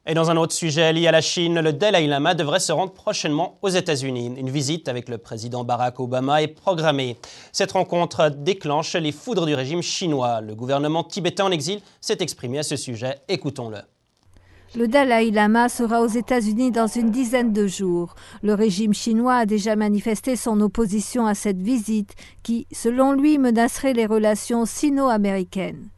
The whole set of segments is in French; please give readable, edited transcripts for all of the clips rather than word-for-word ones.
Et dans un autre sujet lié à la Chine, le Dalai Lama devrait se rendre prochainement aux États-Unis. Une visite avec le président Barack Obama est programmée. Cette rencontre déclenche les foudres du régime chinois. Le gouvernement tibétain en exil s'est exprimé à ce sujet. Écoutons-le. Le Dalai Lama sera aux États-Unis dans une dizaine de jours. Le régime chinois a déjà manifesté son opposition à cette visite qui, selon lui, menacerait les relations sino-américaines.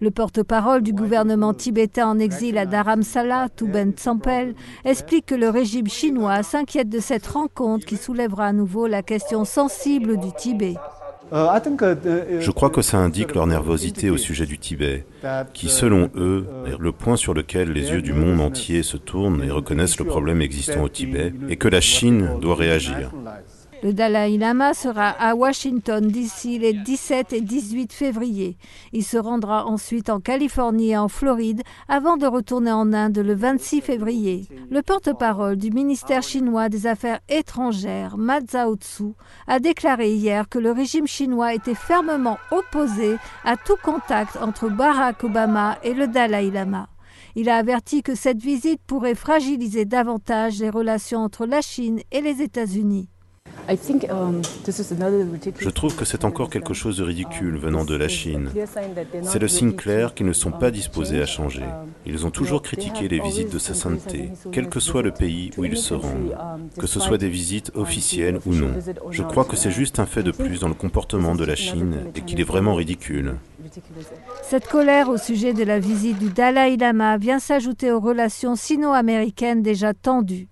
Le porte-parole du gouvernement tibétain en exil à Dharamsala, Tuben Tsampel, explique que le régime chinois s'inquiète de cette rencontre qui soulèvera à nouveau la question sensible du Tibet. Je crois que ça indique leur nervosité au sujet du Tibet, qui, selon eux, est le point sur lequel les yeux du monde entier se tournent et reconnaissent le problème existant au Tibet, et que la Chine doit réagir. Le Dalai Lama sera à Washington d'ici les 17 et 18 février. Il se rendra ensuite en Californie et en Floride avant de retourner en Inde le 26 février. Le porte-parole du ministère chinois des Affaires étrangères, Ma Zhaotsu, a déclaré hier que le régime chinois était fermement opposé à tout contact entre Barack Obama et le Dalai Lama. Il a averti que cette visite pourrait fragiliser davantage les relations entre la Chine et les États-Unis. Je trouve que c'est encore quelque chose de ridicule venant de la Chine. C'est le signe clair qu'ils ne sont pas disposés à changer. Ils ont toujours critiqué les visites de Sa Sainteté, quel que soit le pays où ils se rendent, que ce soit des visites officielles ou non. Je crois que c'est juste un fait de plus dans le comportement de la Chine et qu'il est vraiment ridicule. Cette colère au sujet de la visite du Dalai Lama vient s'ajouter aux relations sino-américaines déjà tendues.